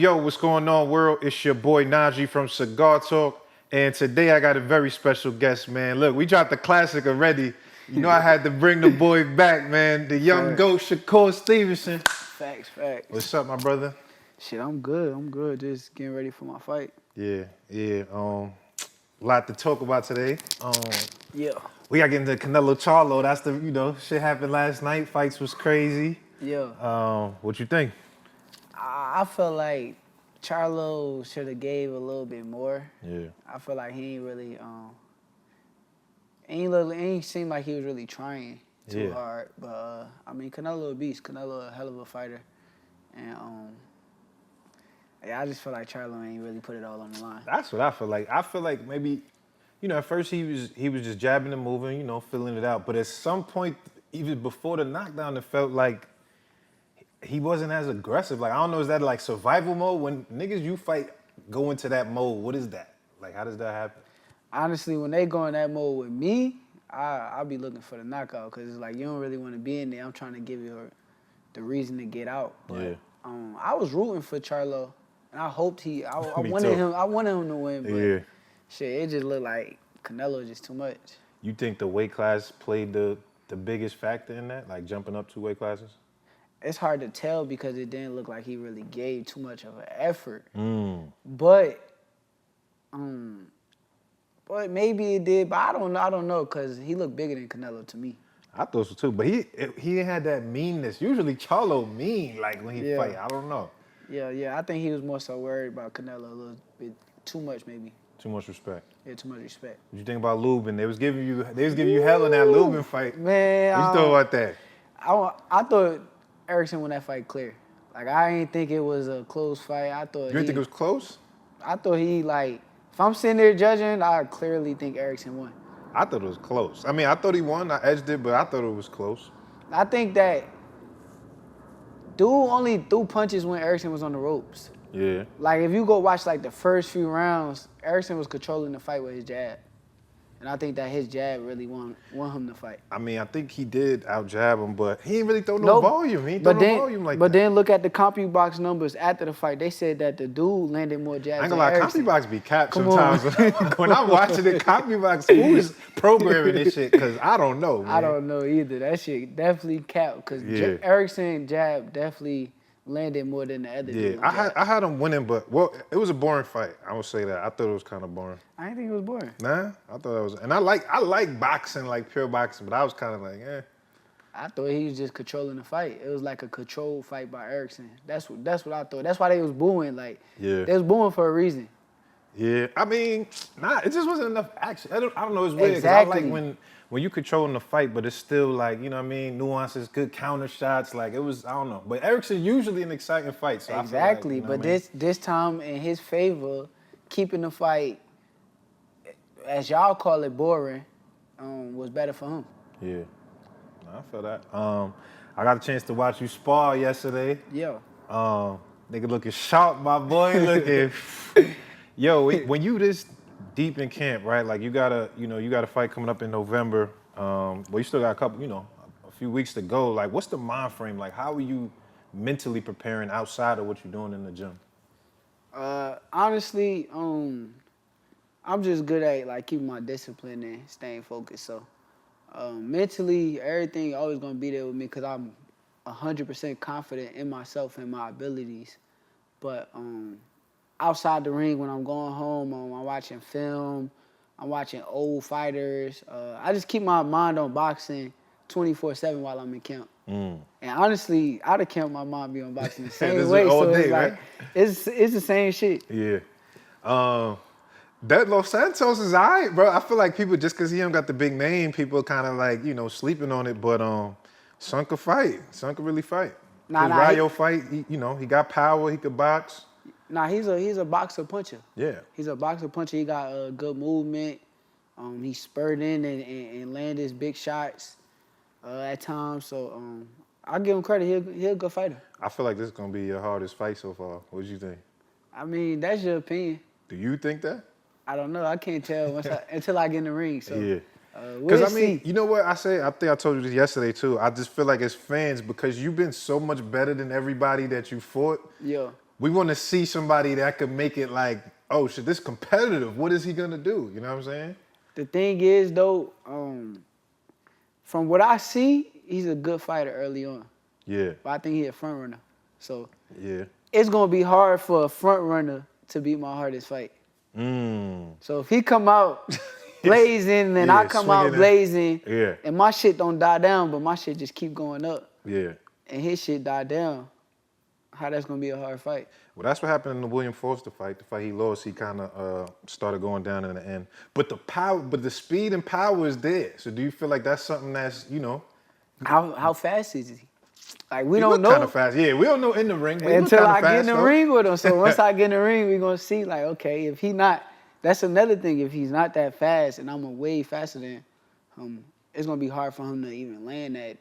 Yo, what's going on, world? It's your boy Najee from Cigar Talk, and today I got a very special guest, man. Look, we dropped the classic already. You know I had to bring the boy back, man. The young GOAT, Shakur Stevenson. Facts. What's up, my brother? Shit, I'm good. Just getting ready for my fight. Yeah. A lot to talk about today. Yeah. We got to get into Canelo Charlo. That's the, shit happened last night. Fights was crazy. Yeah. What you think? I felt like Charlo should have gave a little bit more. Yeah. I feel like he ain't really ain't seemed like he was really trying too hard. But I mean, Canelo a beast. Canelo a hell of a fighter, and I just feel like Charlo ain't really put it all on the line. That's what I feel like. I feel like maybe, at first he was just jabbing and moving, filling it out. But at some point, even before the knockdown, it felt like he wasn't as aggressive. Like, I don't know, is that like survival mode? When niggas you fight go into that mode, what is that? Like, how does that happen? Honestly, when they go in that mode with me, I'll be looking for the knockout because it's like you don't really want to be in there. I'm trying to give you the reason to get out. But I was rooting for Charlo, and I hoped I wanted him to win. But shit, it just looked like Canelo just too much. You think the weight class played the biggest factor in that, like jumping up 2 weight classes? It's hard to tell because it didn't look like he really gave too much of an effort. But maybe it did. But I don't know because he looked bigger than Canelo to me. I thought so too. But he had that meanness. Usually Charlo mean like when he fight. I don't know. Yeah. I think he was more so worried about Canelo a little bit too much maybe. Too much respect. Yeah, too much respect. What you think about Lubin? They was giving you hell in that Lubin fight. Man, what you thought about that? I thought Erickson won that fight clear. Like, I didn't think it was a close fight. You didn't think it was close? I thought if I'm sitting there judging, I clearly think Erickson won. I thought it was close. I mean, I thought he won. I edged it, but I thought it was close. I think that dude only threw punches when Erickson was on the ropes. Yeah. Like, if you go watch, like, the first few rounds, Erickson was controlling the fight with his jab. And I think that his jab really won him to fight. I mean, I think he did out-jab him, but he didn't really throw no volume. He didn't throw no volume like that. But then look at the CompuBox numbers after the fight. They said that the dude landed more jabs. I ain't gonna lie, CompuBox be capped sometimes. When I'm watching the CompuBox, who is programming this shit? Because I don't know, man. I don't know either. That shit definitely capped. Because Erickson jab definitely landed more than the other dude. I had him winning, but it was a boring fight. I would say that. I thought it was kind of boring. I didn't think it was boring. Nah, I thought it was. And I like boxing, like pure boxing, but I was kind of like, I thought he was just controlling the fight. It was like a controlled fight by Erickson. That's what I thought. That's why they was booing. Like, they was booing for a reason. Yeah, I mean, it just wasn't enough action. I don't know. It's weird. Exactly. I like when you controlling the fight, but it's still like, you know what I mean, nuances, good counter shots. Like, it was, I don't know. But Erickson usually an exciting fight. So exactly. I feel like, but this time in his favor, keeping the fight, as y'all call it, boring, was better for him. Yeah, I feel that. I got a chance to watch you spar yesterday. Yeah. Nigga looking sharp, my boy. Looking. Yo, when you this deep in camp, right? Like you got a fight coming up in November. Well, you still got a few weeks to go. Like, what's the mind frame? Like, how are you mentally preparing outside of what you're doing in the gym? Honestly, I'm just good at like keeping my discipline and staying focused. So, mentally, everything always gonna be there with me because I'm 100% confident in myself and my abilities. But outside the ring, when I'm going home, I'm watching film, I'm watching old fighters. I just keep my mind on boxing 24/7 while I'm in camp. And honestly, out of camp, my mind be on boxing the same way. So it's like, it's the same shit. Yeah. That Los Santos is all right, bro. I feel like people, just because he don't got the big name, people kind of like, sleeping on it. But Son could fight. Son could really fight. Rayo fight, he got power, he could box. Nah, he's a boxer puncher. Yeah. He's a boxer puncher. He got good movement. He spurred in and landed his big shots at times. So I'll give him credit. He's a good fighter. I feel like this is going to be your hardest fight so far. What do you think? I mean, that's your opinion. Do you think that? I don't know. I can't tell until I get in the ring. So. Yeah. Because, We'll I mean, see. you know what I say? I think I told you this yesterday, too. I just feel like as fans, because you've been so much better than everybody that you fought, Yeah. we want to see somebody that could make it like, oh, shit, this competitive. What is he going to do? You know what I'm saying? The thing is, though, from what I see, he's a good fighter early on. Yeah. But I think he's a front runner. So Yeah. it's going to be hard for a front runner to beat my hardest fight. So if he come out blazing and I come out blazing and my shit don't die down, but my shit just keep going up. Yeah. And his shit die down, how that's going to be a hard fight. Well, that's what happened in the William Foster fight. The fight he lost, he kind of started going down in the end. But the power, but the speed and power is there. So do you feel like that's something that's, you know? How fast is he? Like, we He don't look know. kind of fast. Yeah, we don't know in the ring. But Until I get in the though. ring with him. So once I get in the ring, we're going to see, like, okay, if he not, that's another thing. If he's not that fast and I'm way faster than him, it's going to be hard for him to even land that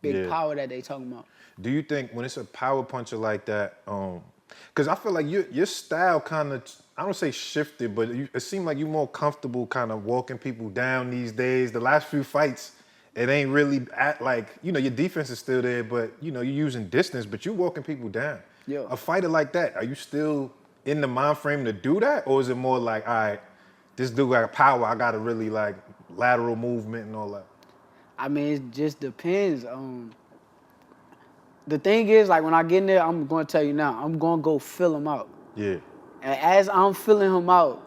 big power that they talking about. Do you think when it's a power puncher like that, because I feel like your style kind of, I don't say shifted, but it seemed like you're more comfortable kind of walking people down these days. The last few fights, it ain't really like, you know, your defense is still there, but, you know, you're using distance, but you're walking people down. Yeah. A fighter like that, are you still in the mind frame to do that? Or is it more like, all right, this dude got power, I got to really like lateral movement and all that? I mean, it just depends on. The thing is, like, when I get in there, I'm going to tell you now, I'm going to go fill him out. Yeah. And as I'm filling him out,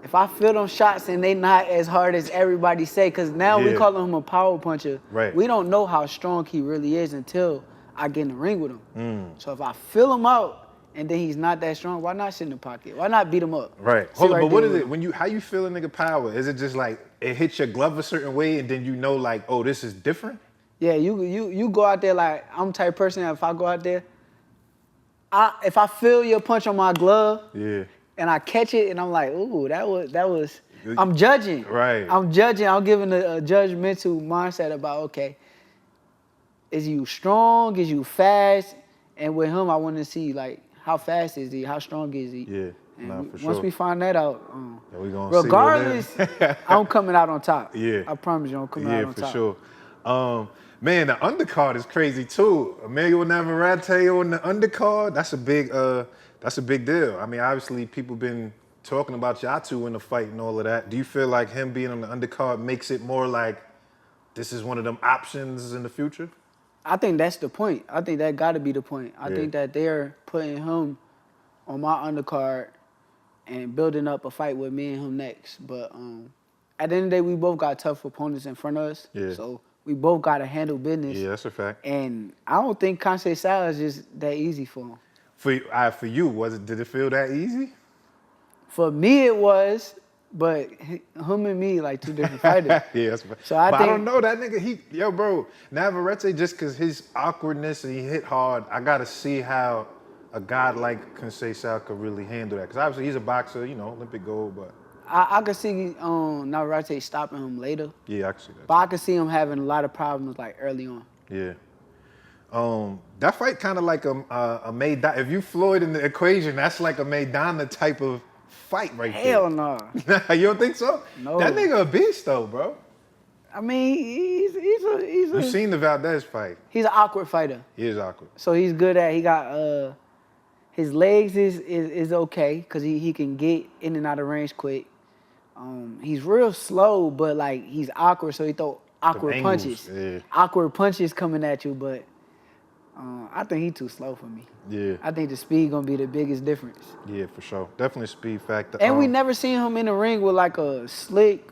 if I feel them shots and they not as hard as everybody say, because now we calling him a power puncher, we don't know how strong he really is until I get in the ring with him. So if I fill him out and then he's not that strong, why not sit in the pocket? Why not beat him up? Right. Hold on, but what is it? How you feel a nigga power? Is it just like it hits your glove a certain way and then you know like, oh, this is different? Yeah, you go out there like, I'm the type of person that if I go out there, if I feel your punch on my glove, and I catch it and I'm like, ooh, that was. I'm judging. Right. I'm judging. I'm giving a judgmental mindset about, okay, is you strong? Is you fast? And with him, I want to see like how fast is he? How strong is he? Yeah. And for sure. Once we find that out, we gonna regardless, I'm coming out on top. Yeah. I promise you, I'm coming out on top. Yeah, for sure. Man, the undercard is crazy too. Emmanuel Navarrete on the undercard, that's a big deal. I mean, obviously people been talking about y'all two in the fight and all of that. Do you feel like him being on the undercard makes it more like this is one of them options in the future? I think that's the point. I think that got to be the point. I think that they're putting him on my undercard and building up a fight with me and him next. But at the end of the day, we both got tough opponents in front of us. Yeah. So we both got to handle business. Yeah, that's a fact. And I don't think Conceição is just that easy for him. For you, did it feel that easy? For me, it was, but him and me like two different fighters. Yeah, that's fact. So I don't know that nigga. Bro, Navarrete just because his awkwardness and he hit hard. I gotta see how a guy like Conceição could really handle that. Because obviously he's a boxer, you know, Olympic gold, but. I could see Navarrete stopping him later. Yeah, I can see that. But I could see him having a lot of problems like early on. Yeah. That fight kind of like a Maidana. If you Floyd in the equation, that's like a Maidana type of fight right there. Hell no. You don't think so? No. That nigga a beast though, bro. I mean, he's You seen the Valdez fight? He's an awkward fighter. He is awkward. So he's good at. He got his legs is okay because he can get in and out of range quick. He's real slow, but like he's awkward, so he throw awkward punches. Yeah. Awkward punches coming at you, but I think he's too slow for me. Yeah. I think the speed gonna be the biggest difference. Yeah, for sure. Definitely speed factor. And we never seen him in the ring with like a slick,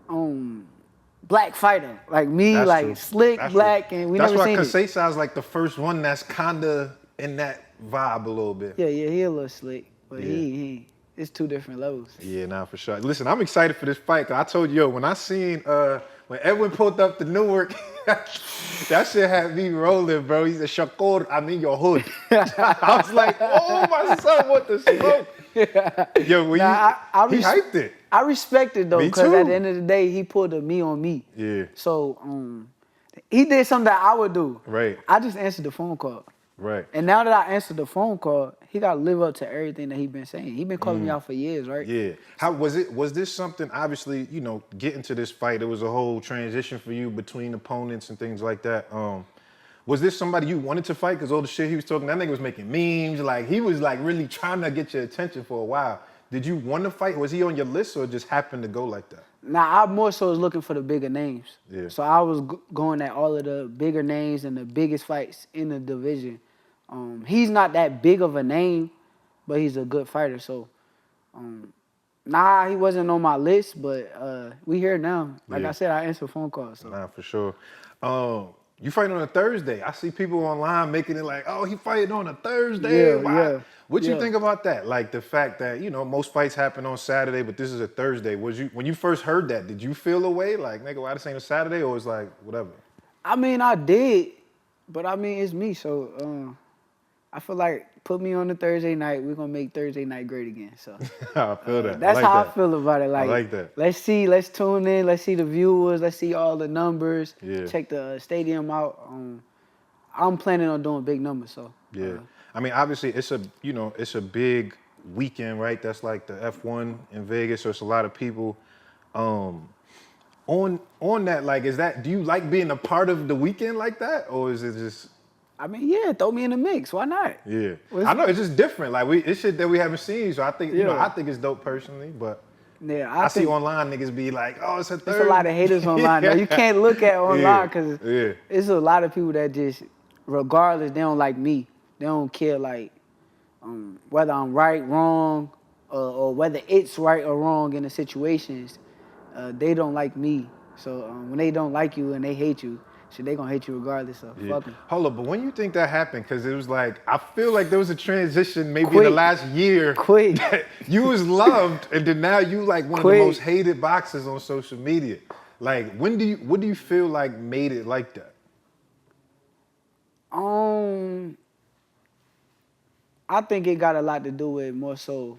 black fighter like me, That's like true. slick That's black, true. and we never seen it. That's why Conceição's like the first one that's kinda in that vibe a little bit. Yeah, he a little slick, but it's two different levels. Yeah, nah, for sure. Listen, I'm excited for this fight. 'Cause I told you, when I seen when Edwin pulled up to Newark, that shit had me rolling, bro. He said, Shakur, I'm in your hood. I was like, oh my son, what the smoke? Yo, he hyped it. I respect it though, Me because too. at the end of the day, he pulled a me on me. Yeah. So he did something that I would do. Right. I just answered the phone call. Right. And now that I answered the phone call, he got to live up to everything that he been saying. He been calling me out for years, right? Yeah. How was it? Was this something? Obviously, you know, getting to this fight, it was a whole transition for you between opponents and things like that. Was this somebody you wanted to fight? Because all the shit he was talking, that nigga was making memes. Like he was like really trying to get your attention for a while. Did you want to fight? Was he on your list or just happened to go like that? Now, I more so was looking for the bigger names. Yeah. So I was going at all of the bigger names and the biggest fights in the division. He's not that big of a name, but he's a good fighter. So, he wasn't on my list, but we here now. Like I said, I answer phone calls. So. Nah, for sure. You fight on a Thursday. I see people online making it like, oh, he fighting on a Thursday. Yeah, yeah. What you think about that? Like the fact that, you know, most fights happen on Saturday, but this is a Thursday. When you first heard that, did you feel a way? Like, nigga, why this ain't a Saturday? Or was like, whatever? I mean, I did, but I mean, it's me. So I feel like put me on a Thursday night, we're going to make Thursday night great again. So I feel that. That's like how that. I feel about it. Like, I like that. Let's tune in, let's see the viewers, let's see all the numbers, check the stadium out. I'm planning on doing big numbers, so. Yeah. I mean, obviously, it's a big weekend, right? That's like the F1 in Vegas, so it's a lot of people. On that, like, do you like being a part of the weekend like that, or is it just? I mean, yeah, throw me in the mix. Why not? Yeah, I know it's just different. Like it's shit that we haven't seen, so I think I think it's dope personally, but. Yeah, I see online niggas be like, oh, it's a Thursday. There's a lot of haters online. Now, you can't look at online because it's a lot of people that just, regardless, they don't like me. They don't care like whether I'm right, wrong, or whether it's right or wrong in the situations. They don't like me. So when they don't like you and they hate you, so they gonna hate you regardless. So fuck them. Hold up, but when you think that happened, because it was like, I feel like there was a transition maybe in the last year. That you was loved, and then now you like one of the most hated boxers on social media. Like, what do you feel like made it like that? I think it got a lot to do with more so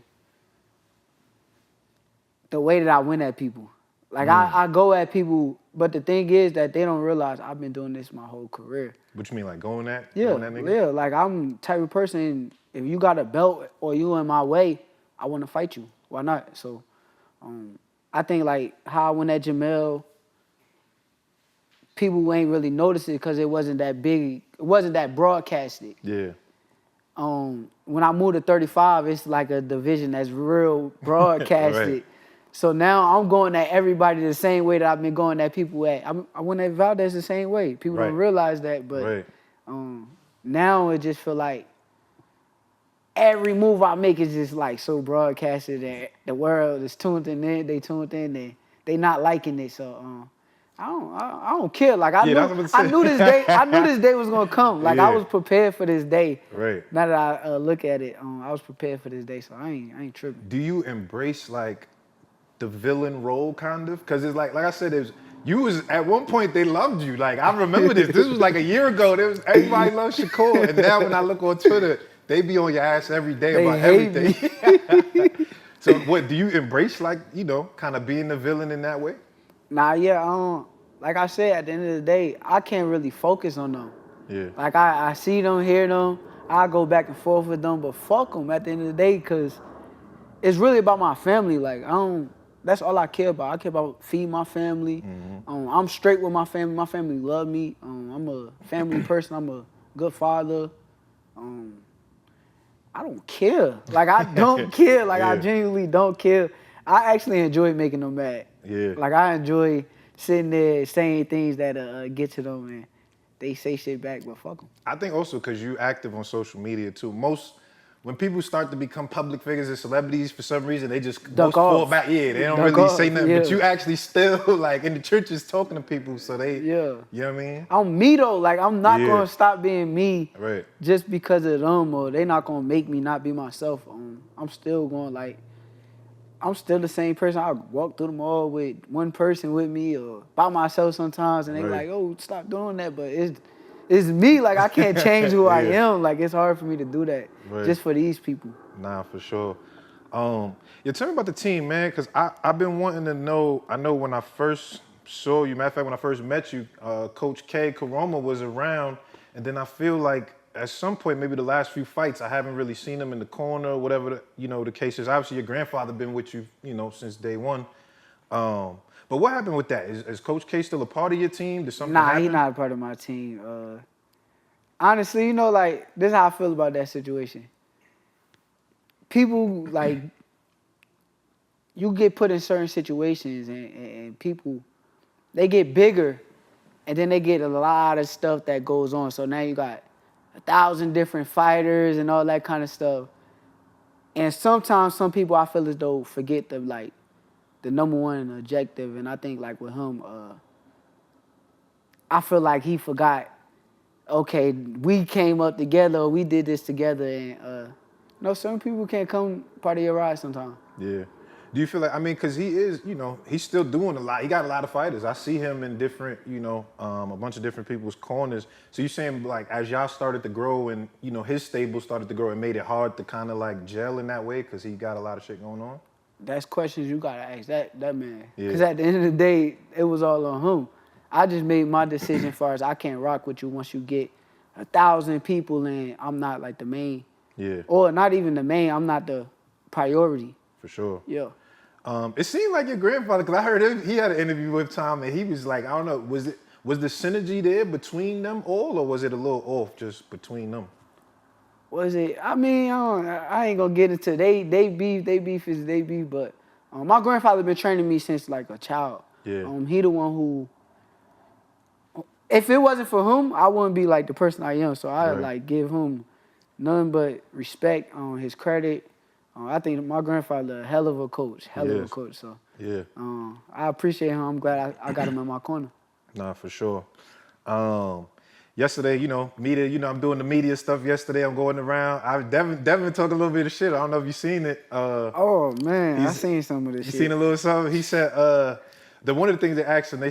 the way that I went at people. Like I go at people, but the thing is that they don't realize I've been doing this my whole career. What you mean, like going at? Yeah, going at nigga? Yeah. Like I'm the type of person. If you got a belt or you in my way, I want to fight you. Why not? So, I think like how I went at Jamel, people ain't really noticed it because it wasn't that big. It wasn't that broadcasted. Yeah. When I moved to 35, it's like a division that's real broadcasted. Right. So now I'm going at everybody the same way that I've been going at people at. I went at Valdez the same way. People don't realize that, but now it just feel like every move I make is just like so broadcasted that the world is tuned in. They tuned in. They not liking it. So I don't care. Like I knew this day. I knew this day was gonna come. Like I was prepared for this day. Right. Now that I look at it, I was prepared for this day. So I ain't tripping. Do you embrace like the villain role kind of? Because it's like I said, you was at one point they loved you. Like I remember this. This was like a year ago. Everybody loved Shakur, and now when I look on Twitter, they be on your ass every day about everything. So what do you embrace? Like kind of being the villain in that way? Nah, yeah. Like I said, at the end of the day, I can't really focus on them. Yeah. Like I see them, hear them. I go back and forth with them, but fuck them at the end of the day, because it's really about my family. Like that's all I care about. I care about feeding my family. Mm-hmm. I'm straight with my family. My family love me. I'm a family person. I'm a good father. I don't care. Like I don't care. Like I genuinely don't care. I actually enjoy making them mad. Yeah. Like I enjoy sitting there saying things that get to them and they say shit back, but fuck them. I think also because you active on social media too. When people start to become public figures and celebrities, for some reason, they just fall back. Yeah, they don't really say nothing. Yeah. But you actually still, like, in the churches talking to people, so they, you know what I mean? I'm me, though. Like, I'm not going to stop being me right. just because of them, or they not going to make me not be myself. I'm still going, like, I'm still the same person. I walk through the mall with one person with me or by myself sometimes, and they like, oh, stop doing that. But it's me. Like, I can't change who I am. Like, it's hard for me to do that just for these people. Nah, for sure. Tell me about the team, man, because I've been wanting to know. I know when I first saw you, matter of fact, when I first met you, Coach K. Karoma was around, and then I feel like at some point, maybe the last few fights, I haven't really seen him in the corner, whatever the case is. Obviously, your grandfather been with you, since day one. But what happened with that? Is Coach K still a part of your team? Did something happen? He's not a part of my team. Honestly, like, this is how I feel about that situation. People, like, you get put in certain situations and people, they get bigger and then they get a lot of stuff that goes on. So now you got 1,000 different fighters and all that kind of stuff. And sometimes some people, I feel as though, forget the number one objective. And I think, like, with him, I feel like he forgot, okay, we came up together, we did this together, and some people can't come part of your ride sometimes. Yeah. Do you feel like, because he is, he's still doing a lot. He got a lot of fighters. I see him in different, a bunch of different people's corners. So you're saying, like, as y'all started to grow and, his stable started to grow, it made it hard to kind of, like, gel in that way because he got a lot of shit going on? That's questions you got to ask that man. Because at the end of the day, it was all on him. I just made my decision as far as I can't rock with you once you get 1,000 people and I'm not, like, the main. Yeah. Or not even the main, I'm not the priority. For sure. Yeah. It seemed like your grandfather, because I heard he had an interview with Tom, and he was like, I don't know, was the synergy there between them all, or was it a little off just between them? Was it? I ain't gonna get into they beef is they beef, but my grandfather been training me since like a child. Yeah. He the one who, if it wasn't for him, I wouldn't be like the person I am. So I like give him none but respect on his credit. I think my grandfather a hell of a coach, So yeah, I appreciate him. I'm glad I got him in my corner. Nah, for sure. Yesterday, media, I'm doing the media stuff yesterday. I'm going around. Devin talked a little bit of shit. I don't know if you've seen it. Oh man, I seen some of this shit. You seen a little something? He said one of the things they asked him,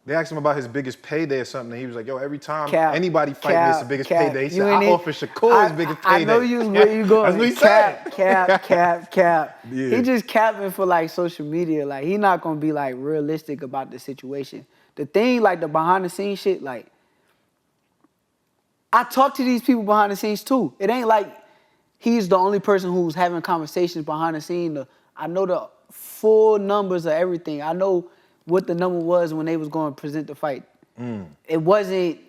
they asked him about his biggest payday or something, and he was like, yo, every time anybody fight me, it's the biggest payday. He said, I offer Shakur his biggest payday. I know where you going. That's what he said. Cap. Yeah. He just capping for, like, social media. Like, he not going to be, like, realistic about the situation. The thing, like, the behind-the-scenes shit, like, I talk to these people behind the scenes, too. It ain't like he's the only person who's having conversations behind the scenes. I know the full numbers of everything. I know what the number was when they was going to present the fight. It wasn't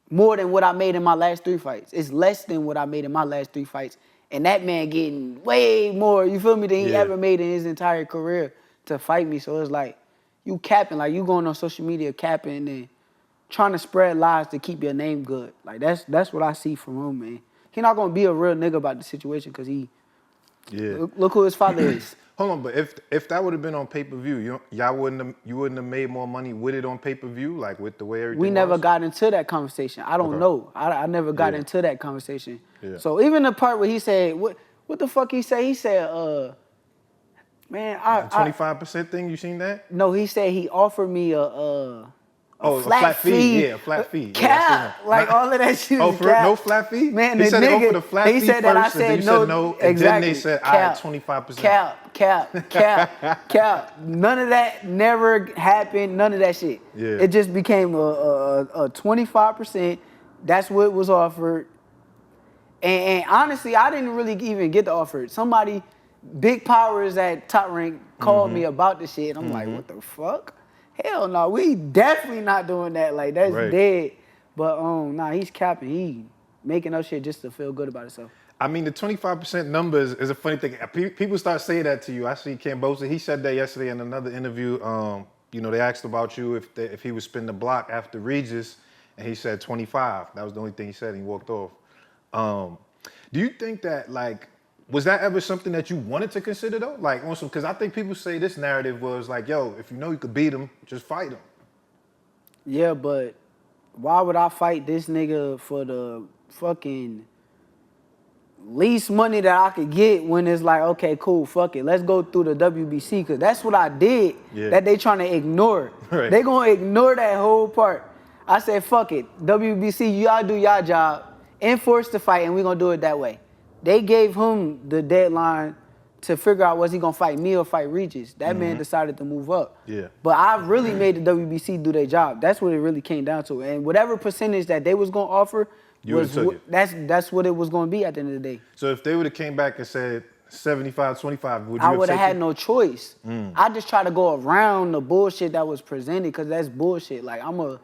more than what I made in my last 3 fights. It's less than what I made in my last 3 fights. And that man getting way more, you feel me, than he ever made in his entire career to fight me. So it's like, you capping, like you going on social media capping and trying to spread lies to keep your name good. Like that's what I see from him, man. He not going to be a real nigga about the situation because he, look who his father is. Hold on, but if that would have been on pay-per-view, you wouldn't have made more money with it on pay-per-view, like with the way everything We never was? got into that conversation. I don't know. I never got into that conversation. Yeah. So even the part where he said, what the fuck he say? He said, man, the 25% thing, you seen that? No, he said he offered me a flat fee. Yeah, a flat fee. Cap. Like all of that shit. Oh, for cap. No flat fee? Man, he said nigga, they offered a flat fee said first, that I and said then you no, said no, and exactly. then they said, all right, 25%. Cap. None of that never happened. None of that shit. Yeah. It just became a 25%. That's what was offered. And honestly, I didn't really even get the offer. Somebody, big powers at Top Rank, called me about the shit. I'm like, what the fuck? Hell no, we definitely not doing that. Like, that's dead. But nah, he's capping. He making up shit just to feel good about himself. I mean, the 25% numbers is a funny thing. People start saying that to you. I see Ken Bosa. He said that yesterday in another interview. They asked about you if he would spin the block after Regis, and he said 25. That was the only thing he said, and he walked off. Do you think that, like, was that ever something that you wanted to consider, though? Like, awesome, because I think people say this narrative was like, yo, if you know you could beat him, just fight him. Yeah, but why would I fight this nigga for the fucking least money that I could get when it's like, okay, cool, fuck it. Let's go through the WBC, because that's what I did that they trying to ignore. Right. They going to ignore that whole part. I said, fuck it. WBC, y'all do y'all job. Enforce the fight, and we going to do it that way. They gave him the deadline to figure out was he gonna fight me or fight Regis. That man decided to move up. Yeah. But I really made the WBC do their job. That's what it really came down to. And whatever percentage that they was gonna offer, that's what it was gonna be at the end of the day. So if they would have came back and said 75-25, would you I have would have taken had no choice. I just try to go around the bullshit that was presented because that's bullshit. Like, I'm a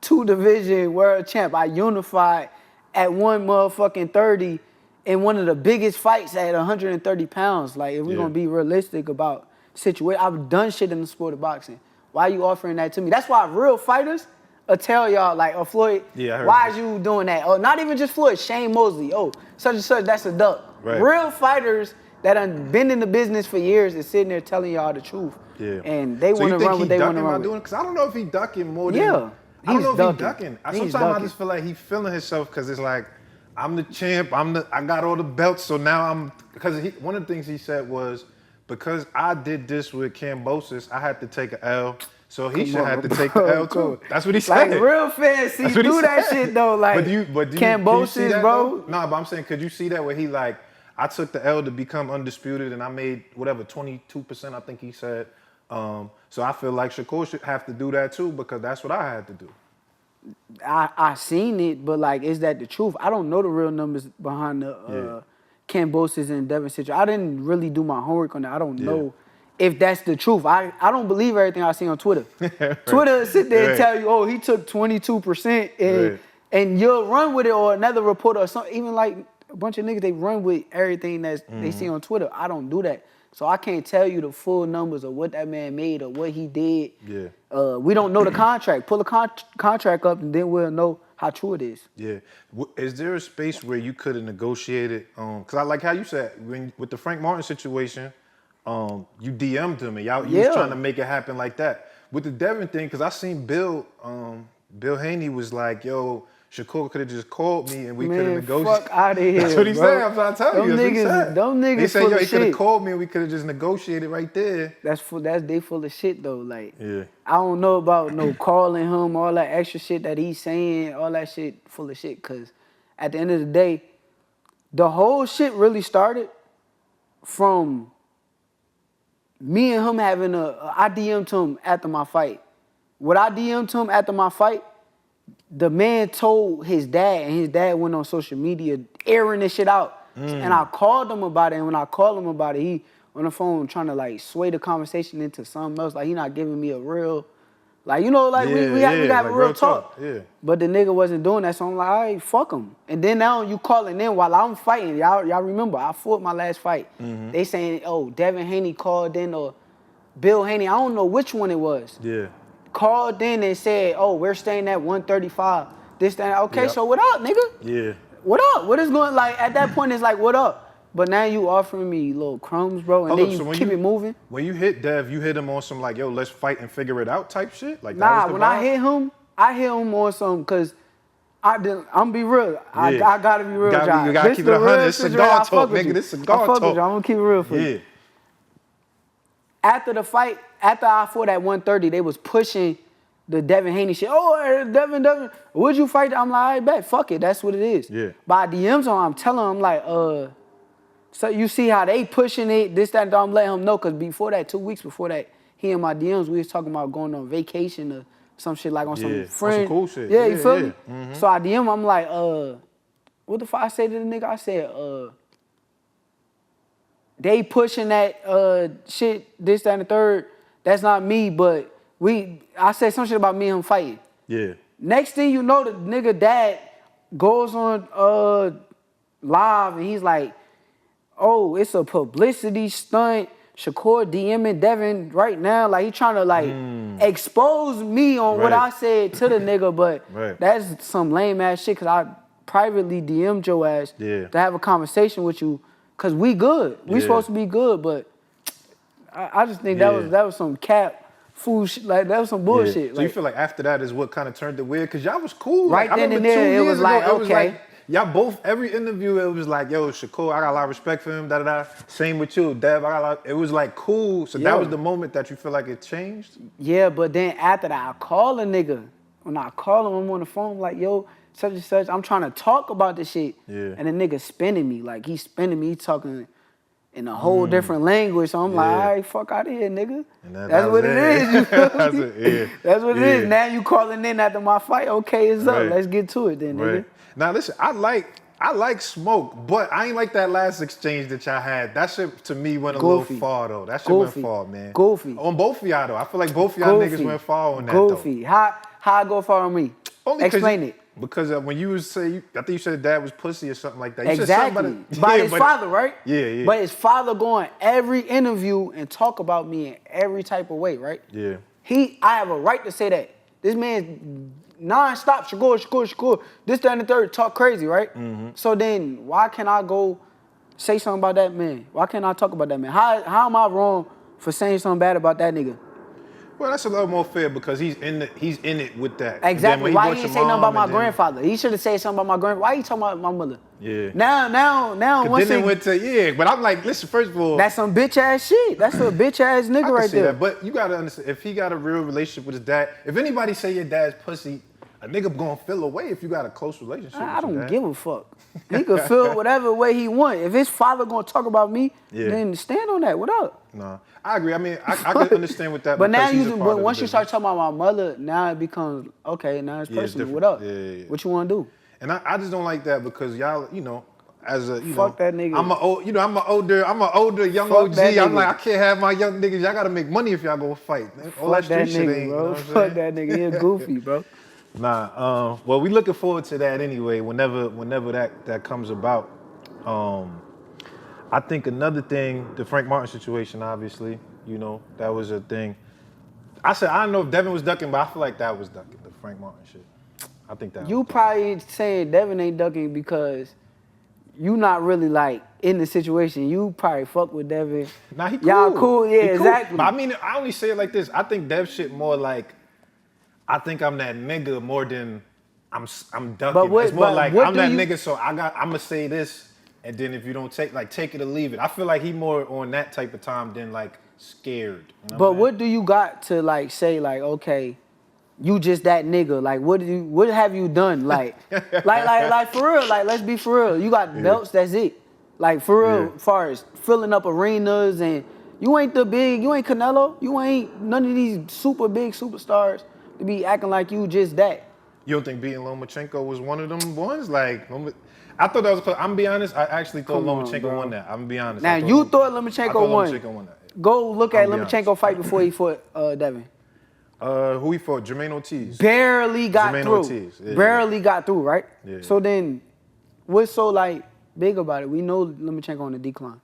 2-division world champ. I unified at 1 motherfucking 30 in one of the biggest fights at 130 pounds. Like, if we're going to be realistic about situation, I've done shit in the sport of boxing. Why are you offering that to me? That's why real fighters will tell y'all, like, oh, Floyd, why is you doing that? Oh, not even just Floyd, Shane Mosley. Oh, such and such, that's a duck. Right. Real fighters that have been in the business for years is sitting there telling y'all the truth. Yeah. And they want to run what they want to run with. Because I don't know if he ducking more than... Yeah. I don't know if he ducking. Sometimes I just feel like he feeling himself because it's like, I'm the champ, I got all the belts, so now I'm... Because one of the things he said was, because I did this with Cambosis, I had to take an L, so he should have to take the L too. That's what he said. Like, real fans see through that shit, though. Like, Cambosis, bro. No, but I'm saying, could you see that where he like, I took the L to become undisputed and I made whatever, 22%, I think he said. So I feel like Shakur should have to do that too because that's what I had to do. I seen it, but like, is that the truth? I don't know the real numbers behind the Cambosis and Devin situation. I didn't really do my homework on that. I don't know if that's the truth. I don't believe everything I see on Twitter. Right. Twitter sit there and tell you, oh, he took 22% and you'll run with it, or another reporter or something. Even like a bunch of niggas, they run with everything that they see on Twitter. I don't do that. So I can't tell you the full numbers of what that man made or what he did. Yeah. We don't know the contract. Pull the contract up and then we'll know how true it is. Yeah. Is there a space where you could have negotiated? Because I like how you said, with the Frank Martin situation, you DM'd him and you was trying to make it happen like that. With the Devin thing, because I seen Bill Haney was like, yo, Shakur could have just called me and we could have negotiated. Fuck out of here. That's what he said. I'm trying to tell you. Them niggas they said, full yo, of he could have shit. called me and we could have just negotiated right there. They full of shit though. Like, I don't know about no calling him, all that extra shit that he's saying, all that shit full of shit. Cause at the end of the day, the whole shit really started from me and him having I DM'd him after my fight. What I DM'd him after my fight, the man told his dad, and his dad went on social media airing this shit out. And I called him about it, and when I called him about it, he on the phone trying to like sway the conversation into something else. Like, he not giving me a real, like, you know, like we have a real talk. Yeah. But the nigga wasn't doing that, so I'm like, all right, fuck him. And then now you calling in while I'm fighting. Y'all remember, I fought my last fight. They saying, oh, Devin Haney called in, or Bill Haney, I don't know which one it was. Yeah. Called in and said, oh, we're staying at 135. This, that. Okay, so what up, nigga? Yeah. What up? What is going, like, at that point, it's like, what up? But now you offering me little crumbs, bro, and then you keep it moving. When you hit Dev, you hit him on some, like, yo, let's fight and figure it out type shit? Like, nah, when I hit him on some, because I'm be real. I gotta be real, John. You gotta keep it 100. It's cigar talk, nigga. This cigar talk. I'm gonna keep it real for you. After the fight, after I fought at 130, they was pushing the Devin Haney shit. Oh, Devin, would you fight? I'm like, all right, bet, fuck it, that's what it is. Yeah. By DMs on, I'm telling him, like, so you see how they pushing it, this, that, and I'm letting him know, because before that, 2 weeks before that, he and my DMs, we was talking about going on vacation or some shit, like on some friend. On some cool shit. Yeah, you feel me? So I DM him, I'm like, what the fuck I say to the nigga? I said, they pushing that shit, this, that, and the third. That's not me, but I said some shit about me and him fighting. Yeah. Next thing you know, the nigga dad goes on live and he's like, oh, it's a publicity stunt. Shakur DMing Devin right now. Like, he trying to like expose me on what I said to the nigga, but that's some lame ass shit, because I privately DM'd your ass to have a conversation with you, because we good. We supposed to be good, but I just think that was some cap fool shit. Like, that was some bullshit. So like, you feel like after that is what kind of turned it weird? Because y'all was cool. Right then and there, it was like, okay. Y'all both, every interview, it was like, yo, Shakur, I got a lot of respect for him, da-da-da. Same with you, Dev, it was like cool. So that was the moment that you feel like it changed? Yeah, but then after that, I call a nigga. When I call him, I'm on the phone, like, yo, such and such, I'm trying to talk about this shit. Yeah. And the nigga spinning me. Like, he's spinning me, he's talking. in a whole different language. So I'm like, all right, fuck out of here, nigga. And That's what it is. You feel me? That's what it Yeah. is. Now you calling in after my fight. Okay, it's up. Let's get to it then, nigga. Now listen, I like Smoke, but I ain't like that last exchange that y'all had. That shit to me went a little far though. That shit went far, man. Goofy. On both of y'all though. I feel like both of y'all niggas went far on that Goofy. though. How I go far on me? Explain it. Because when you say, I think you said dad was pussy or something like that. You Exactly. Said by his father, right? Yeah. But his father going every interview and talk about me in every type of way, right? Yeah. I have a right to say that. This man non-stop, Shakur. This, that, and the third, talk crazy, right? Mm-hmm. So then why can't I go say something about that man? Why can't I talk about that man? How am I wrong for saying something bad about that nigga? Well, that's a little more fair because he's in it with that. Exactly. Why he didn't say nothing about my grandfather? He should have said something about my grandfather. Why he talking about my mother? Yeah. Now. Once then it went to but I'm like, listen. First of all, that's some bitch ass shit. That's a bitch ass nigga right there. That, but you gotta understand, if he got a real relationship with his dad, if anybody say your dad's pussy, a nigga gonna feel away if you got a close relationship. I with your don't dad. give a fuck. He could feel whatever way he want. If his father gonna talk about me, then stand on that. What up? No, I agree. I mean, I can understand with that. But now once you start talking about my mother, now it becomes okay. Now it's personal. What up? Yeah. What you want to do? And I just don't like that because y'all, as a fuck that nigga. I'm an older young fuck OG. I'm like, I can't have my young niggas. Y'all gotta make money if y'all go fight. All fuck that street nigga, shit ain't, bro. Fuck that nigga. He goofy, bro. Nah. Well, we looking forward to that anyway. Whenever that comes about. I think another thing, the Frank Martin situation, obviously, that was a thing. I don't know if Devin was ducking, but I feel like that was ducking, the Frank Martin shit. I think that. You probably saying Devin ain't ducking because you not really like in the situation. You probably fuck with Devin. Nah, he cool. Y'all cool, yeah, exactly. But I mean, I only say it like this. I think Dev shit more like, I think I'm that nigga more than I'm ducking. It's more like I'm that nigga, so I'm gonna say this, and then if you don't take it or leave it. I feel like he more on that type of time than like scared. But what do you got to like say like, okay, you just that nigga? Like what have you done? Like like for real, like let's be for real. You got belts, that's it. Like for real, as far as filling up arenas, and you ain't Canelo, you ain't none of these super big superstars to be acting like you just that. You don't think beating Lomachenko was one of them ones? Like, I thought that was close. I'm gonna be honest, I actually thought Lomachenko won that. I'm gonna be honest. Now, you thought Lomachenko won. Go look at Lomachenko fight before he fought Devin. Who he fought? Jermaine Ortiz. Barely got through. Ortiz. Yeah. Barely got through, right? Yeah. So then, what's so like big about it? We know Lomachenko on the decline.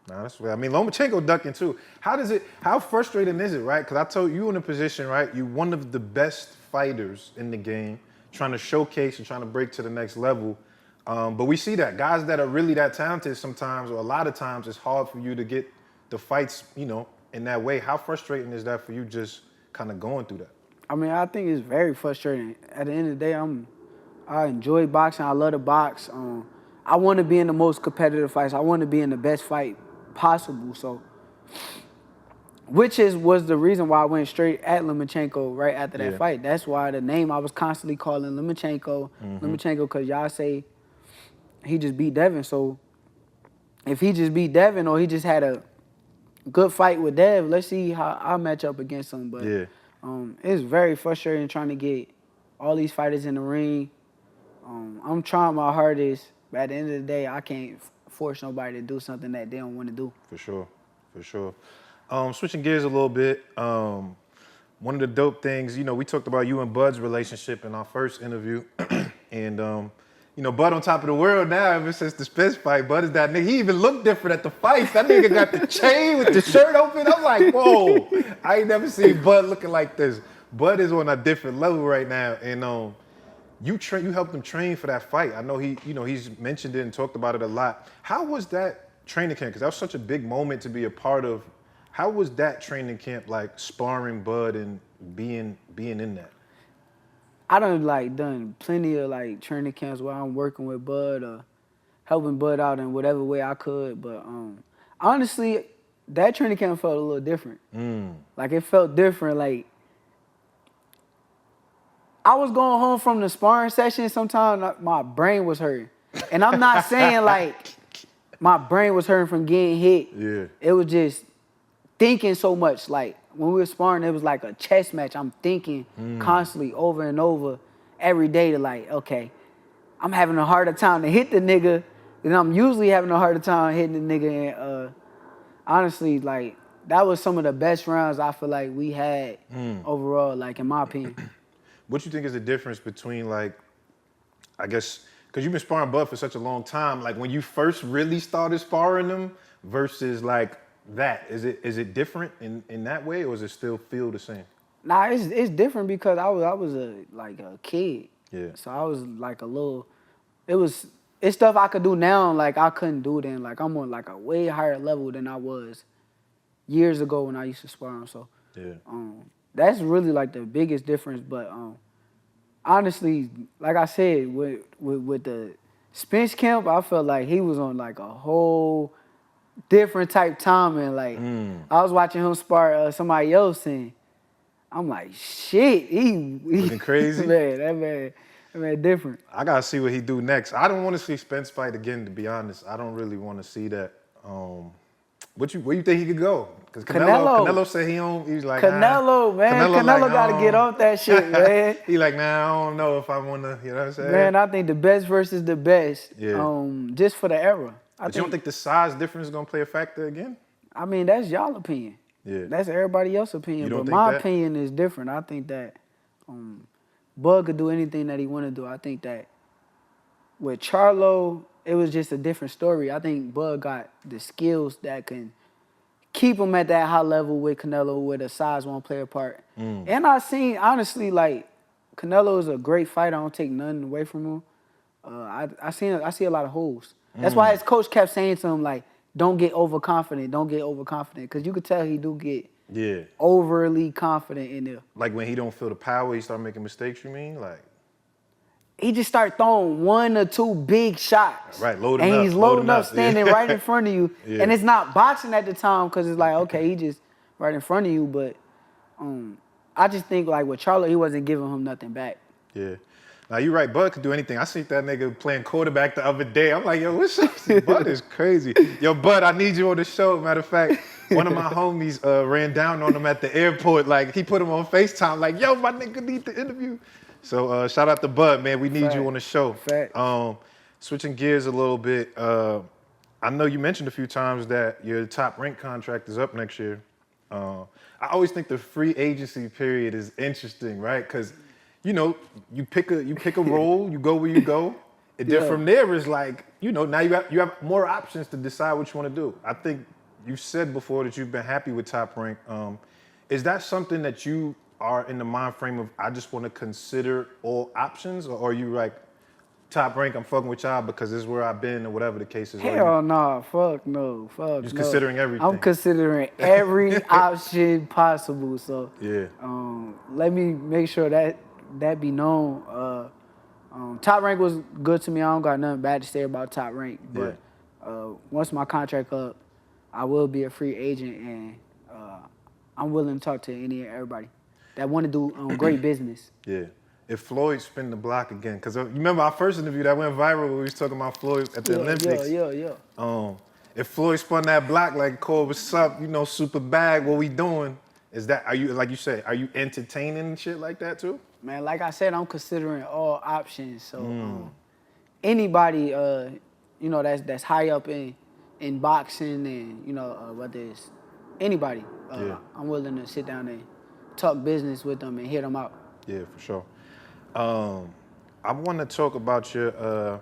Nah, that's right. I mean, Lomachenko ducking too. How frustrating is it, right? Because I told you in a position, right? You one of the best fighters in the game, trying to showcase and trying to break to the next level. But we see that guys that are really that talented sometimes, or a lot of times, it's hard for you to get the fights, in that way. How frustrating is that for you just kind of going through that? I mean, I think it's very frustrating. At the end of the day, I enjoy boxing. I love to box. I want to be in the most competitive fights. I want to be in the best fight possible. So, was the reason why I went straight at Lomachenko right after that fight. That's why the name I was constantly calling Lomachenko, Lomachenko, because y'all say he just beat Devin. So if he just beat Devin or he just had a good fight with Dev, let's see how I match up against him. But it's very frustrating trying to get all these fighters in the ring. I'm trying my hardest, but at the end of the day, I can't force nobody to do something that they don't want to do. For sure. Switching gears a little bit, one of the dope things, we talked about you and Bud's relationship in our first interview, and Bud on top of the world now ever since the Spence fight. Bud is that nigga. He even looked different at the fights. That nigga got the chain with the shirt open. I'm like, whoa, I ain't never seen Bud looking like this. Bud is on a different level right now, and you helped him train for that fight. I know he's mentioned it and talked about it a lot. How was that training camp? Because that was such a big moment to be a part of. How was that training camp like, sparring Bud and being in that? I done plenty of training camps where I'm working with Bud or helping Bud out in whatever way I could. But honestly, that training camp felt a little different. It felt different. I was going home from the sparring session. Sometimes my brain was hurting, and I'm not saying my brain was hurting from getting hit. Yeah. It was just thinking so much. Like when we were sparring, it was like a chess match. I'm thinking constantly over and over every day to like, okay, I'm having a harder time to hit the nigga than I'm usually having a harder time hitting the nigga. And honestly, like that was some of the best rounds I feel like we had overall, like in my opinion. What you think is the difference between like, I guess, because you've been sparring Bud for such a long time, like when you first really started sparring him versus like that, is it different in that way, or does it still feel the same? Nah, it's different because I was a kid. Yeah. So I was like a little. It's stuff I could do now, like I couldn't do then. Like I'm on like a way higher level than I was years ago when I used to spar him. So Yeah. that's really like the biggest difference. But honestly, like I said, with the Spence camp, I felt like he was on like a whole different type timing. Like I was watching him spar somebody else, and I'm like, shit, he Looking crazy? That man different. I gotta see what he do next. I don't want to see Spence fight again, to be honest. I don't really want to see that. Where you think he could go? Because Canelo said he don't. He's like Canelo, man. Canelo like, gotta get off that shit, man. He like, nah, I don't know if I wanna. You know what I'm saying? Man, I think the best versus the best. Yeah. Just for the era. But you don't think the size difference is gonna play a factor again? I mean, that's y'all opinion. Yeah. That's everybody else's opinion. You don't But think my that? opinion is different. I think that Bud could do anything that he want to do. I think that with Charlo, it was just a different story. I think Bud got the skills that can keep him at that high level with Canelo, where the size won't play a part. And I seen, honestly, like, Canelo is a great fighter. I don't take nothing away from him. I see a lot of holes. That's why his coach kept saying to him, like, don't get overconfident, don't get overconfident. Because you could tell he do get overly confident in there. Like when he don't feel the power, he start making mistakes, you mean? Like, he just start throwing 1 or 2 big shots. Right, loading up. And he's loading up, standing yeah. right in front of you. Yeah. And it's not boxing at the time because it's like, okay, he just right in front of you. But I just think like with Charlo, he wasn't giving him nothing back. Yeah. Now you're right, Bud could do anything. I seen that nigga playing quarterback the other day. I'm like, yo, what's up? Bud is crazy. Yo, Bud, I need you on the show. Matter of fact, one of my homies ran down on him at the airport. Like, he put him on FaceTime. Like, yo, my nigga need the interview. So shout out to Bud, man. We need you on the show. Fact. Switching gears a little bit. I know you mentioned a few times that your top rank contract is up next year. I always think the free agency period is interesting, right? Because you know, you pick a role, you go where you go, and then from there is like, you know, now you have more options to decide what you want to do. I think you said before that you've been happy with Top Rank. Is that something that you are in the mind frame of, I just want to consider all options, or are you like, Top Rank, I'm fucking with y'all because this is where I've been, or whatever the case is? Hell no, fuck no, fuck Just no. considering everything. I'm considering every option possible. So yeah, let me make sure that be known. Top Rank was good to me. I don't got nothing bad to say about Top Rank. But once my contract up, I will be a free agent, and I'm willing to talk to any and everybody that want to do great business. Yeah. If Floyd spin the block again, because you remember our first interview that went viral when we was talking about Floyd at the Olympics. Yeah. If Floyd spun that block like, Cole, what's up? You know, super bag, what we doing? Are you, like you said, are you entertaining shit like that too? Man, like I said, I'm considering all options. So anybody, you know, that's high up in boxing and, you know, whether it's anybody, I'm willing to sit down and talk business with them and hear them out. Yeah, for sure. I want to talk about your,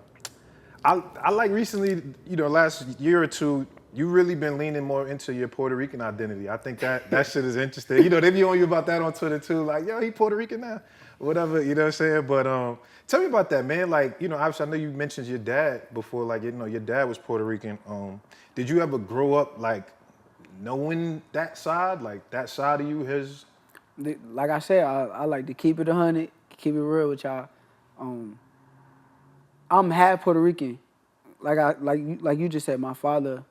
I like recently, you know, last year or two, you really been leaning more into your Puerto Rican identity. I think that shit is interesting. You know, they be on you about that on Twitter too, like, yo, he Puerto Rican now, whatever, you know what I'm saying? But tell me about that, man. Like, you know, obviously I know you mentioned your dad before, like, you know, your dad was Puerto Rican. Did you ever grow up, like, knowing that side? Like, that side of you has... Like I said, I like to keep it 100, keep it real with y'all. I'm half Puerto Rican. Like you just said, my father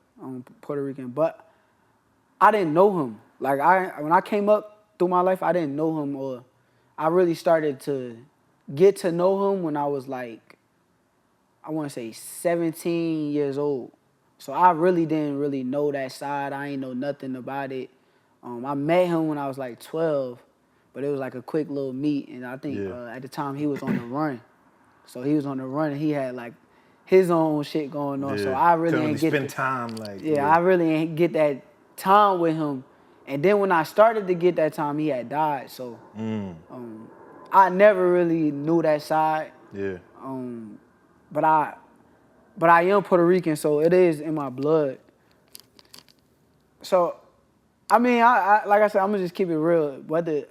Puerto Rican, but I didn't know him. Like when I came up through my life, I didn't know him, or I really started to get to know him when I was like, I want to say 17 years old. So I really didn't really know that side. I ain't know nothing about it. I met him when I was like 12, but it was like a quick little meet, and I think at the time he was on the run. So he was on the run, and he had like his own shit going on. So I really ain't get spend time like. I really ain't get that time with him. And then when I started to get that time, he had died. So I never really knew that side. Yeah. But I am Puerto Rican, so it is in my blood. So, I mean, I like I said, I'm gonna just keep it real. Whether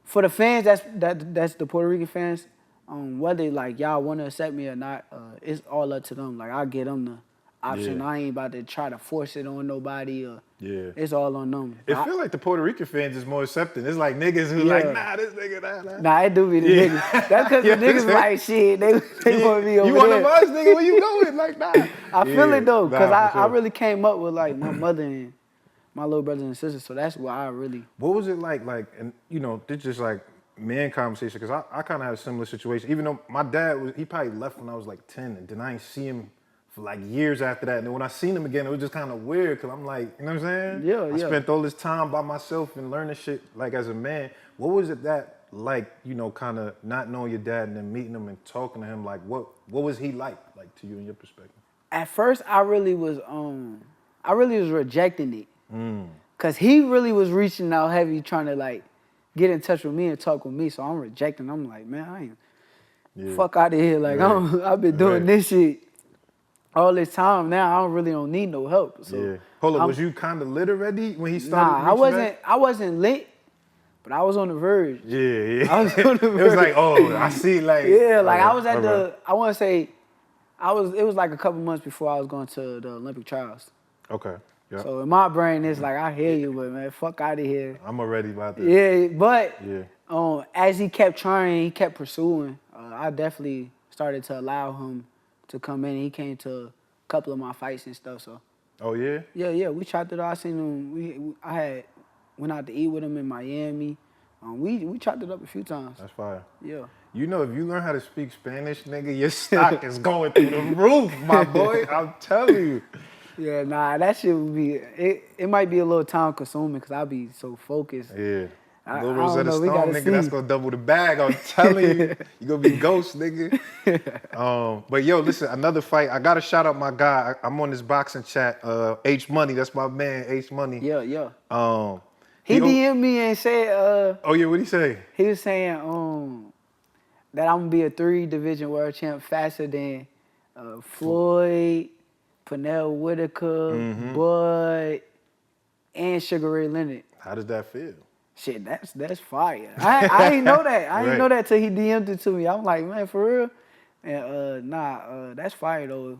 for the fans, that's the Puerto Rican fans. Whether like y'all want to accept me or not, it's all up to them. Like I get them the option. I ain't about to try to force it on nobody. Or it's all on them. It feel like the Puerto Rican fans is more accepting. It's like niggas who like, nah, this nigga, nah. Nah, it do be the niggas. That's because the niggas like shit. They want to be over you one there. of us, nigga. Where you going? Like, nah. I feel it though, because sure. I really came up with like my mother and my little brothers and sisters. So that's why I really. What was it like, and you know, this just like man conversation, because I kind of had a similar situation. Even though my dad he probably left when I was like 10, and then I ain't see him for like years after that. And then when I seen him again, it was just kind of weird, because I'm like, you know what I'm saying? Yeah, I spent all this time by myself and learning shit like as a man. What was it that like, you know, kind of not knowing your dad and then meeting him and talking to him? Like, what was he like to you in your perspective? At first, I really was rejecting it, cause he really was reaching out heavy, trying to like get in touch with me and talk with me. So I'm rejecting. I'm like, man, I ain't fuck out of here. Like I've been doing this shit all this time. Now I don't need no help. So hold on, was you kind of lit already when he started? Nah, I wasn't lit, but I was on the verge. Yeah. I was on the verge. It was like, oh, I see, like. Yeah, like I was at I want to say, it was like a couple months before I was going to the Olympic trials. Okay. Yeah. So in my brain, it's like, I hear you, but man, fuck out of here. I'm already about that. Yeah, but as he kept trying, he kept pursuing, I definitely started to allow him to come in. He came to a couple of my fights and stuff, so. Oh, yeah? Yeah, we chopped it up. I seen him, I went out to eat with him in Miami. We chopped it up a few times. That's fire. Yeah. You know, if you learn how to speak Spanish, nigga, your stock is going through the roof, my boy. I'm telling you. Yeah, nah, that shit would be, it might be a little time consuming because I'll be so focused. Yeah. I Little don't Rosetta know, we Stone, gotta nigga, see. that's gonna double the bag. I'm telling you. You gonna be ghost, nigga. But yo, listen, another fight. I gotta shout out my guy. I'm on this boxing chat. H Money, that's my man, H Money. Yeah. He DM'd me and said, oh yeah, what'd he say? He was saying that I'm gonna be a 3-division world champ faster than Floyd, Pernell Whitaker, Bud, and Sugar Ray Leonard. How does that feel? Shit, that's fire. I ain't know that. I ain't know that till he DM'd it to me. I'm like, man, for real? And that's fire though.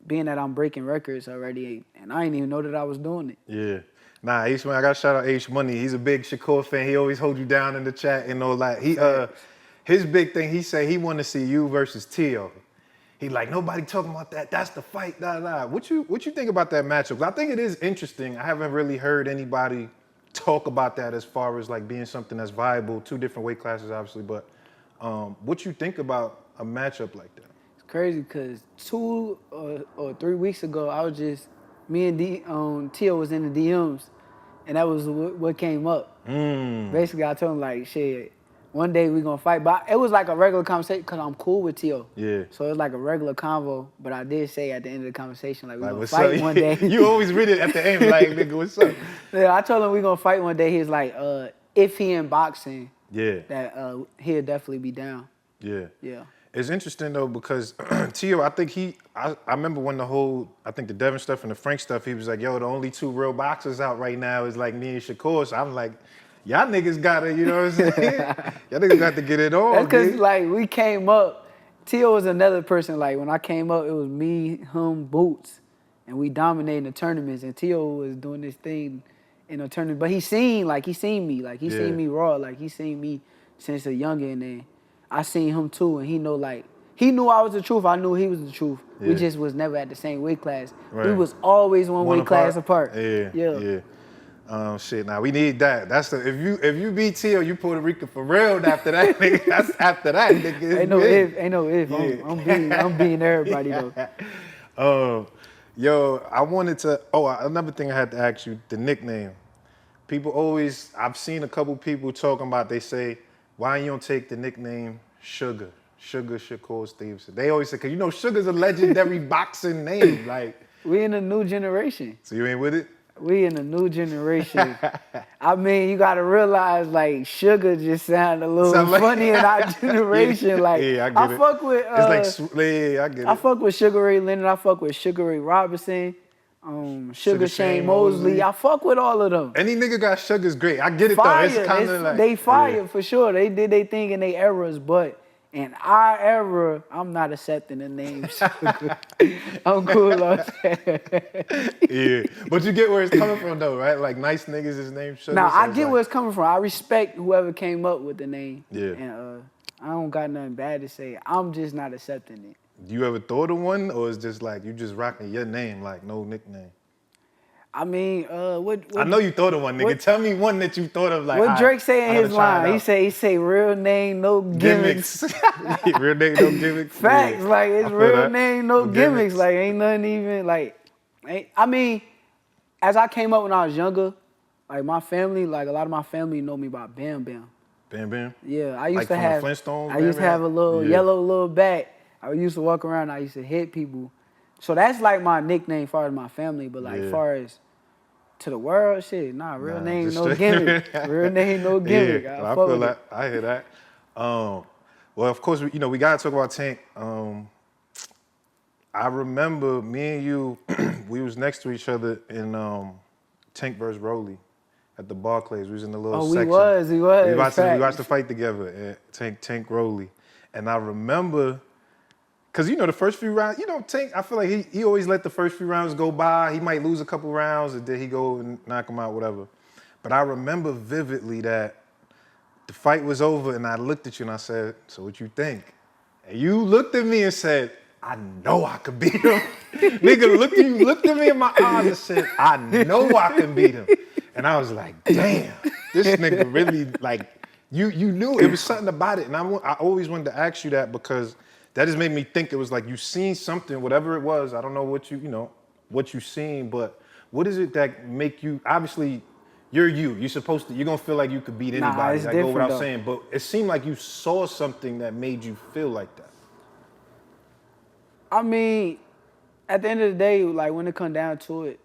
Being that I'm breaking records already, and I didn't even know that I was doing it. Yeah. Nah, H Money, I gotta shout out H Money. He's a big Shakur fan. He always holds you down in the chat and all that. His big thing, he said he wanted to see you versus Tio. He like, nobody talking about that. That's the fight, What you think about that matchup? 'Cause I think it is interesting. I haven't really heard anybody talk about that as far as like being something that's viable. 2 different weight classes, obviously, but what you think about a matchup like that? It's crazy because 2 or 3 weeks ago, me and Tio was in the DMs, and that was what came up. Basically, I told him like, shit, one day we gonna fight. But it was like a regular conversation because I'm cool with Tio. Yeah. So it's like a regular convo. But I did say at the end of the conversation, like, we gonna what's fight up? one day. You always read it at the end, like, nigga, what's up? Yeah, I told him we gonna fight one day. He was like, if he in boxing, that he'll definitely be down. Yeah. Yeah. It's interesting though because Tio, I think I remember when the Devin stuff and the Frank stuff, he was like, yo, the only 2 real boxers out right now is like me and Shakur. So I'm like, y'all niggas gotta, you know what I'm saying? Y'all niggas got to get it on. That's because like we came up, Tio was another person. Like when I came up, it was me, him, Boots, and we dominating the tournaments. And Tio was doing this thing in a tournament, but he seen me, seen me raw, like he seen me since a youngin', and I seen him too, and he knew I was the truth. I knew he was the truth. Yeah. We just was never at the same weight class. Right. We was always one weight class apart. Yeah. Shit. Now we need that. That's if you beat Tio, you Puerto Rican for real. After that, nigga. That's after that, nigga. Ain't no if. Yeah. I'm beating everybody though. Yo, I wanted to. Oh, another thing I had to ask you: the nickname. People always. I've seen a couple people talking about. They say, "Why you don't take the nickname Sugar? Sugar Shakur Stevenson." They always say, "Cause you know Sugar's a legendary boxing name." Like, We in a new generation. so you ain't with it? We in a new generation. I mean, you gotta realize, like, Sugar just sounded a little Sound like- funny in our generation. Like, Yeah, I get it. fuck with. It's like, yeah, I get it. I fuck with Sugar Ray Leonard. I fuck with Sugar Ray Robinson. Sugar Shane Mosley. I fuck with all of them. Any nigga got Sugar's great. I get it Fire. though. It's kind of like they fire yeah. for sure. They did their thing in their eras, but in our era, I'm not accepting the name Sugar. I'm cool on that. Yeah, but you get where it's coming from though, right? Like nice niggas is named Sugar. Now so I it's get like, where it's coming from. I respect whoever came up with the name. Yeah. And I don't got nothing bad to say. I'm just not accepting it. Do you ever thought of one, or is just like you just rocking your name, like no nickname? I mean, what I know you thought of one, nigga. what- Tell me one that you thought of, like. what Drake say in I his gotta try it line? He say real name, no gimmicks. gimmicks. Real name, no gimmicks. Facts, Yeah. like it's I feel real that. name, no gimmicks. gimmicks. Like ain't nothing even like. I mean, as I came up when I was younger, like my family, like a lot of my family know me by Bam Bam. Bam Bam. Yeah, I used Like to from the have. Flintstones, I Bam used to Bam? have a little Yeah. yellow little bat. I used to walk around. I used to hit people. So that's like my nickname, as far as my family. But like, Yeah. far as to the world, shit, nah, real name, just no straight- gimmick. Real name, no gimmick. Yeah, I I fuck feel with that. it. I hear that. Well, of course, you know we gotta talk about Tank. I remember me and you, we was next to each other in Tank versus Rolly at the Barclays. We was in the little Oh, section. we was. We watched Facts. the fight together at Tank Rolly, and I remember. Cause you know the first few rounds, you know Tank. I feel like he always let the first few rounds go by. He might lose a couple rounds, and then he go and knock him out, whatever. But I remember vividly that the fight was over, and I looked at you and I said, "So what you think?" And you looked at me and said, "I know I could beat him." Nigga, looked at me in my eyes and said, "I know I can beat him." And I was like, "Damn, this nigga really like." You knew it was something about it, and I always wanted to ask you that because. That just made me think it was like you seen something, whatever it was. I don't know what what you seen, but what is it that make you? Obviously, you're you. You're supposed to. You're gonna feel like you could beat Nah, anybody. it's That go different, without though. saying. But it seemed like you saw something that made you feel like that. I mean, at the end of the day, like when it come down to it,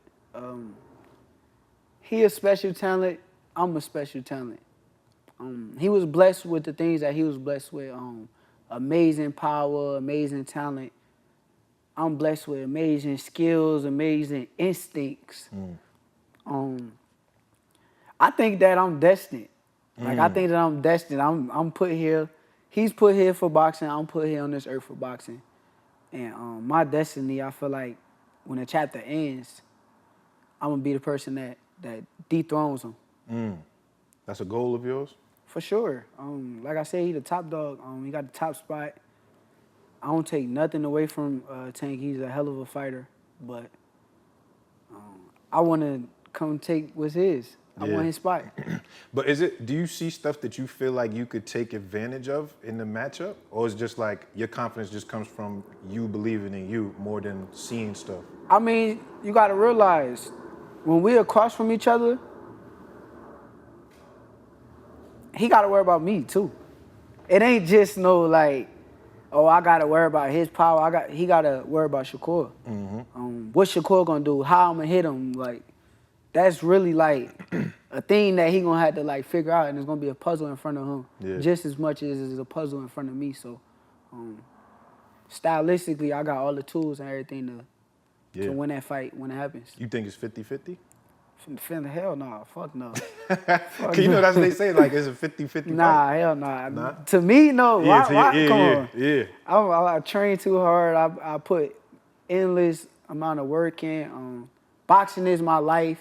he a special talent. I'm a special talent. He was blessed with the things that he was blessed with. Amazing power, amazing talent. I'm blessed with amazing skills, amazing instincts. I think that I'm destined. Like I think that I'm destined. I'm put here. He's put here for boxing. I'm put here on this earth for boxing. And my destiny, I feel like when the chapter ends, I'm gonna be the person that dethrones him. That's a goal of yours. For sure. Like I said, he the top dog. He got the top spot. I don't take nothing away from Tank. He's a hell of a fighter. But I want to come take what's his. I Yeah. want his spot. But do you see stuff that you feel like you could take advantage of in the matchup? Or is it just like your confidence just comes from you believing in you more than seeing stuff? I mean, you got to realize, when we across from each other, he got to worry about me too. It ain't just no like, oh, I got to worry about his power. He got to worry about Shakur. What Shakur gonna do? How I'm gonna hit him? Like, that's really like a thing that he gonna have to like figure out, and it's gonna be a puzzle in front of him, Yeah. just as much as it's a puzzle in front of me. So, stylistically, I got all the tools and everything to win that fight when it happens. You think it's 50-50? Hell no, fuck no. Cause you know that's what they say, like it's a 50-50 Nah, fight. hell nah. Nah? To me, no. Why? Come on. Yeah. I train too hard. I put endless amount of work in. Boxing is my life.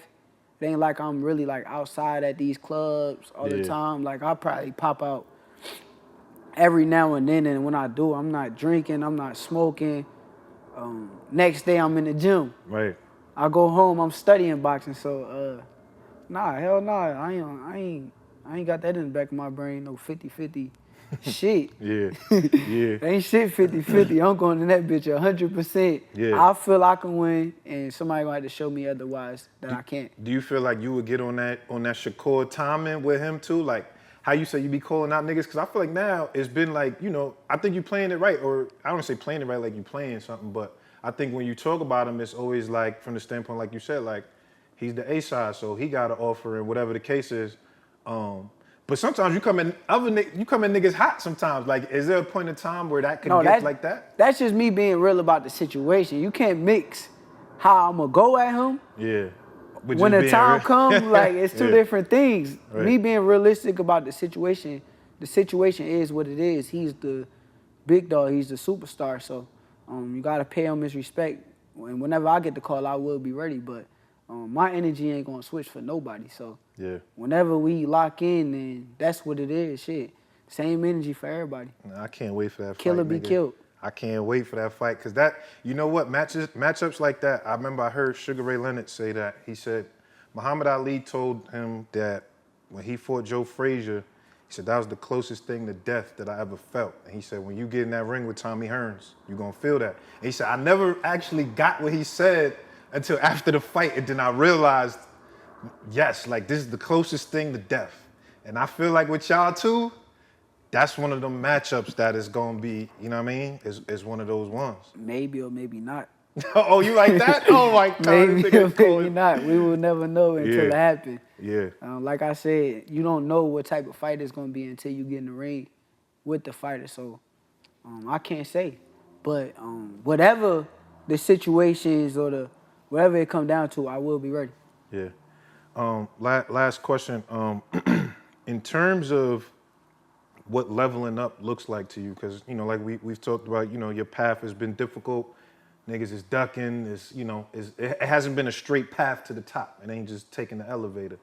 It ain't like I'm really like outside at these clubs all the Yeah. time. Like I probably pop out every now and then, and when I do, I'm not drinking, I'm not smoking. Next day I'm in the gym. Right. I go home, I'm studying boxing. So nah, hell nah. I ain't got that in the back of my brain. No 50-50. shit. Yeah. Yeah. Ain't shit 50-50. I'm going in that bitch 100%. Yeah. I feel I can win, and somebody gonna have to show me otherwise that I can't. Do you feel like you would get on that Shakur timing with him too? Like how you say you be calling out niggas? Because I feel like now it's been like, you know, I think you playing it right, or I don't want to say playing it right like you playing something, but I think when you talk about him, it's always like from the standpoint, like you said, like he's the A side, so he got to offer and whatever the case is. But sometimes you come in niggas hot sometimes. Like, is there a point in time where that could get like that? That's just me being real about the situation. You can't mix how I'm gonna go at him. Yeah. When the time comes, like it's two different things. Right. Me being realistic about the situation is what it is. He's the big dog. He's the superstar. So you gotta pay him his respect. And whenever I get the call, I will be ready. But my energy ain't gonna switch for nobody. So whenever we lock in, then that's what it is. Shit, same energy for everybody. I can't wait for that fight. Kill or be killed. I can't wait for that fight, because that, you know what, matchups like that, I remember I heard Sugar Ray Leonard say that. He said Muhammad Ali told him that when he fought Joe Frazier, he said that was the closest thing to death that I ever felt. And he said when you get in that ring with Tommy Hearns, you're gonna feel that. And he said I never actually got what he said until after the fight, and then I realized, yes, like this is the closest thing to death. And I feel like with y'all too, that's one of them matchups that is going to be, you know what I mean, is one of those ones. Maybe or maybe not. Oh, you like that? Oh, my God. Maybe or maybe not. We will never know until it happens. Yeah. Like I said, you don't know what type of fight it's going to be until you get in the ring with the fighter. So I can't say. But whatever the situations or whatever it come down to, I will be ready. Yeah. Last question. In terms of what leveling up looks like to you, because, you know, like we've talked about, you know, your path has been difficult. Niggas is ducking, it hasn't been a straight path to the top. It ain't just taking the elevator.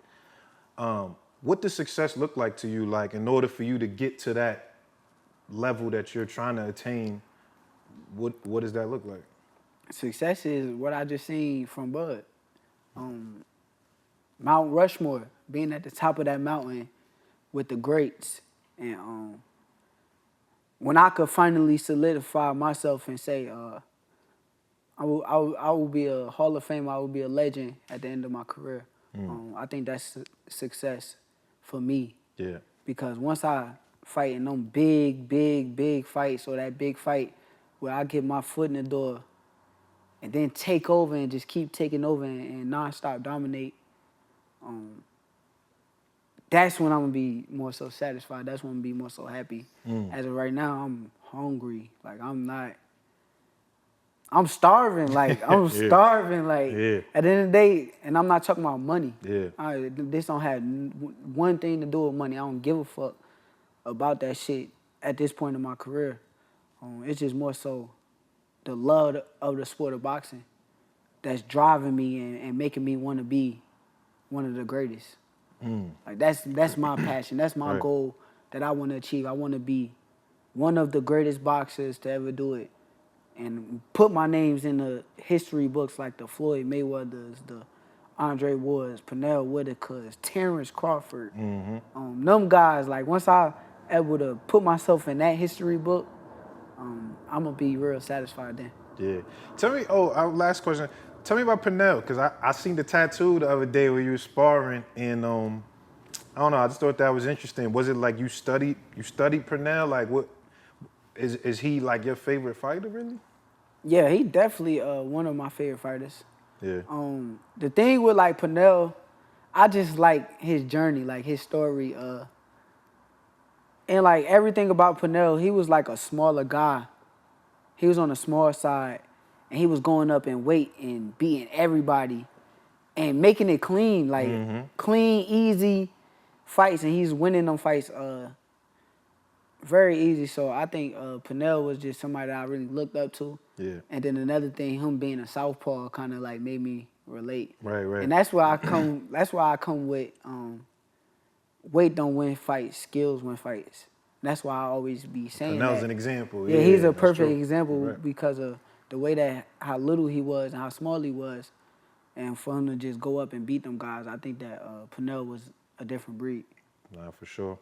What does success look like to you, like, in order for you to get to that level that you're trying to attain? What does that look like? Success is what I just seen from Bud. Mount Rushmore, being at the top of that mountain with the greats. And when I could finally solidify myself and say, I will be a Hall of Fame, I will be a legend at the end of my career. I think that's success for me. Yeah. Because once I fight in them big fights, or that big fight where I get my foot in the door and then take over and just keep taking over and nonstop dominate, that's when I'm gonna be more so satisfied. That's when I'm gonna be more so happy. As of right now, I'm hungry. Like I'm starving. Like I'm starving. Like at the end of the day, and I'm not talking about money. This don't have one thing to do with money. I don't give a fuck about that shit at this point in my career. It's just more so the love of the sport of boxing that's driving me and making me want to be one of the greatest. Like that's my passion. That's my goal that I want to achieve. I want to be one of the greatest boxers to ever do it, and put my names in the history books like the Floyd Mayweathers, the Andre Wards, Pernell Whitakers, Terrence Crawford. Them guys, like once I able to put myself in that history book, I'm gonna be real satisfied then. Yeah. Tell me, last question. Tell me about Pernell, because I seen the tattoo the other day where you were sparring, and I don't know, I just thought that was interesting. Was it like you studied Pernell? Like what, is he like your favorite fighter really? Yeah, he definitely one of my favorite fighters. Yeah. The thing with like Pernell, I just like his journey, like his story, and like everything about Pernell. He was like a smaller guy. He was on the small side, and he was going up in weight and beating everybody and making it clean, like clean, easy fights, and he's winning them fights very easy. So I think Pernell was just somebody that I really looked up to. Yeah. And then another thing, him being a southpaw kind of like made me relate. Right. And that's where I come. That's why I come with weight don't win fights, skills win fights. That's why I always be saying Pernell's an example. Yeah, he's a perfect example because of the way that how little he was and how small he was, and for him to just go up and beat them guys. I think that Pernell was a different breed. Nah, for sure.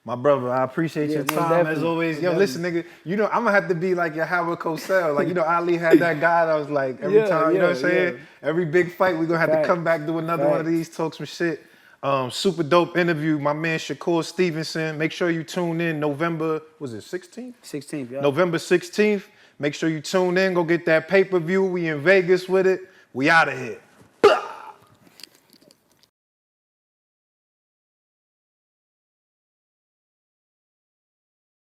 My brother, I appreciate Yeah, your most time as definitely, always. most Yo, listen, nigga, you know, I'm gonna have to be like your Howard Cosell. Like, you know, Ali had that guy that was like, every time, you know what I'm saying? Every big fight, we're gonna have to come back, do another one of these, talk some shit. Super dope interview. My man Shakur Stevenson. Make sure you tune in November, was it 16th? 16th, yeah. November 16th. Make sure you tune in, go get that pay-per-view. We in Vegas with it. We out of here.